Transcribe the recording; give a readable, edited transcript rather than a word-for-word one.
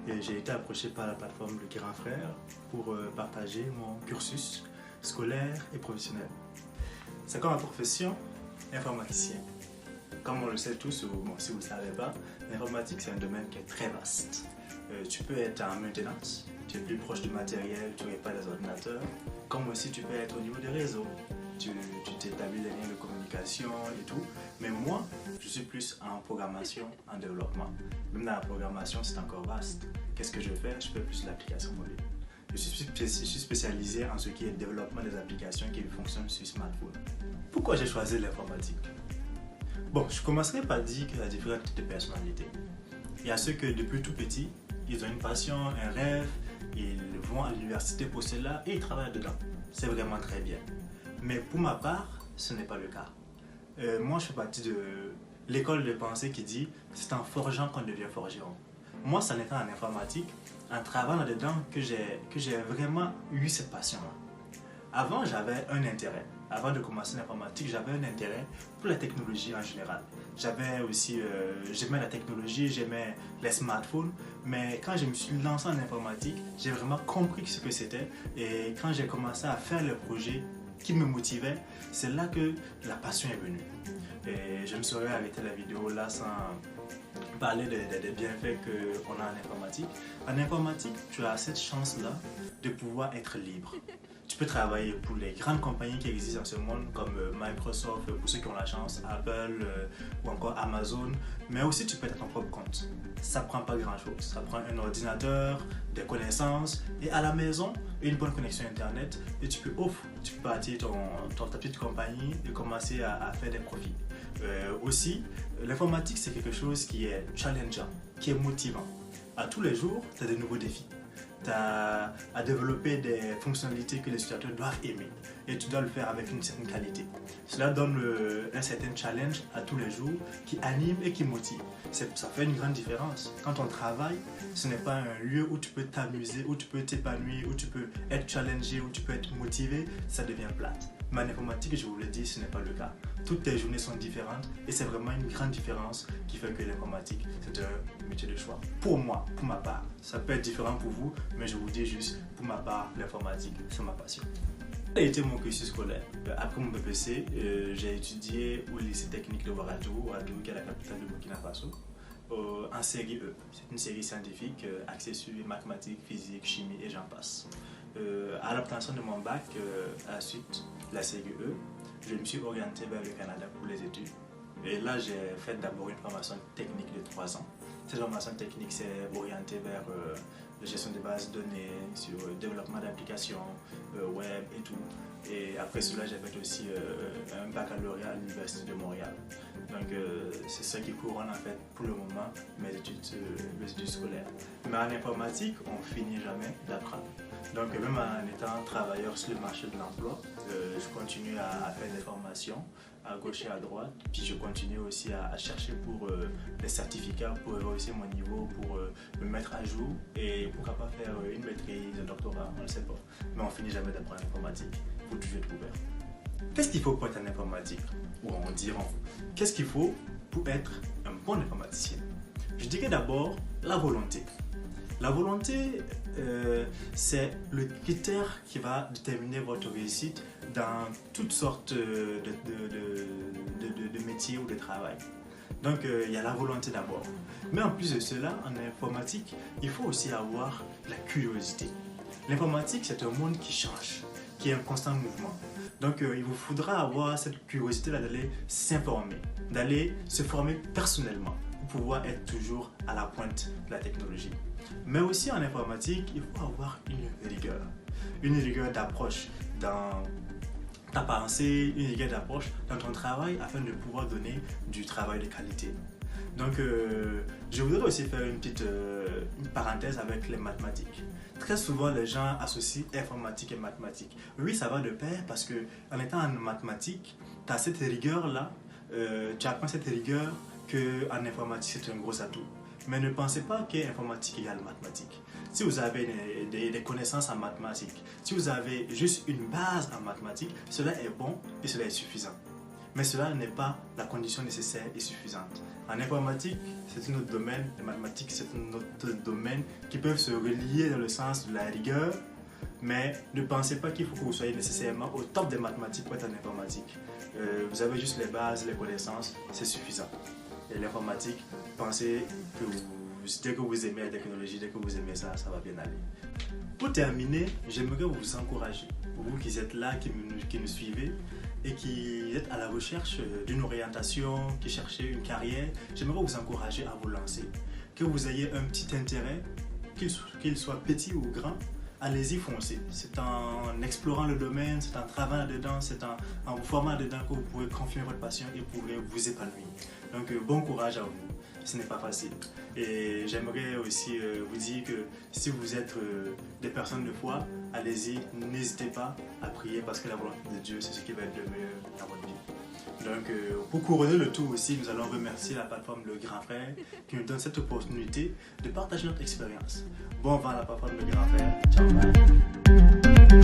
et j'ai été approché par la plateforme Le Grand Frère pour partager mon cursus scolaire et professionnel. C'est comme ma profession, informaticien. Comme on le sait tous, ou bon, si vous ne le savez pas, l'informatique c'est un domaine qui est très vaste. Tu peux être en maintenance, tu es plus proche du matériel, tu répares les ordinateurs, comme aussi tu peux être au niveau des réseaux. Tu t'établis des liens de communication et tout. Mais moi, je suis plus en programmation, en développement. Même dans la programmation, c'est encore vaste. Qu'est-ce que je fais? Je fais plus l'application mobile. Je suis spécialisé en ce qui est développement des applications qui fonctionnent sur smartphone. Pourquoi j'ai choisi l'informatique? Bon, je commencerai par dire qu'il y a différents types de personnalités. Il y a ceux que depuis tout petit, ils ont une passion, un rêve, ils vont à l'université pour cela et ils travaillent dedans. C'est vraiment très bien. Mais pour ma part, ce n'est pas le cas. Moi, je fais partie de l'école de pensée qui dit c'est en forgeant qu'on devient forgeron. Moi, ça n'est qu'en informatique, en travaillant là-dedans, que j'ai vraiment eu cette passion-là. Avant, j'avais un intérêt. Avant de commencer l'informatique, j'avais un intérêt pour la technologie en général. J'aimais la technologie, j'aimais les smartphones, mais quand je me suis lancé en informatique, j'ai vraiment compris ce que c'était. Et quand j'ai commencé à faire le projet qui me motivait, c'est là que la passion est venue. Et je me serais arrêté la vidéo là sans parler des bienfaits qu'on a en informatique. En informatique, tu as cette chance-là de pouvoir être libre. Tu peux travailler pour les grandes compagnies qui existent dans ce monde comme Microsoft, pour ceux qui ont la chance, Apple ou encore Amazon, mais aussi tu peux être à ton propre compte. Ça ne prend pas grand-chose. Ça prend un ordinateur, des connaissances et à la maison, une bonne connexion Internet et tu peux partir ta petite compagnie et commencer à faire des profits. Aussi, l'informatique c'est quelque chose qui est challengeant, qui est motivant. À tous les jours, tu as de nouveaux défis. Tu as à développer des fonctionnalités que les utilisateurs doivent aimer et tu dois le faire avec une certaine qualité. Cela donne un certain challenge à tous les jours qui anime et qui motive. Ça fait une grande différence. Quand on travaille, ce n'est pas un lieu où tu peux t'amuser, où tu peux t'épanouir, où tu peux être challengé, où tu peux être motivé, ça devient plate. Mais en informatique, je vous le dis, ce n'est pas le cas. Toutes tes journées sont différentes et c'est vraiment une grande différence qui fait que l'informatique, c'est un métier de choix. Pour moi, pour ma part, ça peut être différent pour vous, mais je vous dis juste, pour ma part, l'informatique, c'est ma passion. Quel a été mon cursus scolaire? Après mon BPC, j'ai étudié au lycée technique de Ouagadougou, qui est la capitale de Burkina Faso, en série E. C'est une série scientifique axée sur les mathématiques, physique, chimie et j'en passe. À l'obtention de mon bac, à la suite de la série E, je me suis orienté vers le Canada pour les études. Et là, j'ai fait d'abord une formation technique de 3 ans. Cette formation technique s'est orientée vers la gestion des bases de données, sur le développement d'applications, web et tout. Et après cela, j'ai fait aussi un baccalauréat à l'Université de Montréal. Donc c'est ça qui couronne en fait pour le moment mes études scolaires. Mais en informatique, on finit jamais d'apprendre. Donc même en étant travailleur sur le marché de l'emploi, je continue à faire des formations à gauche et à droite. Puis je continue aussi à chercher pour des certificats pour réussir mon niveau, pour me mettre à jour et pourquoi pas faire une maîtrise, un doctorat, on ne sait pas. Mais on finit jamais d'apprendre l'informatique, il faut toujours être ouvert. Qu'est-ce qu'il faut pour être un informatique? Ou on dira, qu'est-ce qu'il faut pour être un bon informaticien? Je dirais d'abord la volonté. La volonté, c'est le critère qui va déterminer votre réussite dans toutes sortes de métiers ou de travail. Donc, il y a la volonté d'abord. Mais en plus de cela, en informatique, il faut aussi avoir la curiosité. L'informatique, c'est un monde qui change, qui est en constant mouvement. Donc, il vous faudra avoir cette curiosité-là d'aller s'informer, d'aller se former personnellement pour pouvoir être toujours à la pointe de la technologie. Mais aussi en informatique, il faut avoir une rigueur d'approche dans ta pensée, une rigueur d'approche dans ton travail afin de pouvoir donner du travail de qualité. Donc, je voudrais aussi faire une parenthèse avec les mathématiques. Très souvent, les gens associent informatique et mathématiques. Oui, ça va de pair parce qu'en étant en mathématiques, tu as cette rigueur-là, tu apprends cette rigueur qu'en informatique, c'est un gros atout. Mais ne pensez pas qu'informatique égale mathématiques. Si vous avez des connaissances en mathématiques, si vous avez juste une base en mathématiques, cela est bon et cela est suffisant. Mais cela n'est pas la condition nécessaire et suffisante. En informatique, c'est un autre domaine, les mathématiques, c'est un autre domaine qui peuvent se relier dans le sens de la rigueur, mais ne pensez pas qu'il faut que vous soyez nécessairement au top des mathématiques pour être en informatique. Vous avez juste les bases, les connaissances, c'est suffisant. Et l'informatique, pensez que dès que vous aimez la technologie, dès que vous aimez ça, ça va bien aller. Pour terminer, j'aimerais vous encourager, vous qui êtes là, qui nous suivez et qui êtes à la recherche d'une orientation, qui cherchez une carrière, j'aimerais vous encourager à vous lancer. Que vous ayez un petit intérêt, qu'il soit petit ou grand, allez-y, foncez. C'est en explorant le domaine, c'est en travaillant dedans, c'est en vous formant dedans que vous pourrez confirmer votre passion et vous pourrez vous épanouir. Donc bon courage à vous, ce n'est pas facile. Et j'aimerais aussi vous dire que si vous êtes des personnes de foi, allez-y, n'hésitez pas à prier parce que la volonté de Dieu, c'est ce qui va être le meilleur dans votre vie. Donc pour couronner le tout aussi, nous allons remercier la plateforme Le Grand Frère qui nous donne cette opportunité de partager notre expérience. Bon vent à la plateforme Le Grand Frère. Ciao, bye.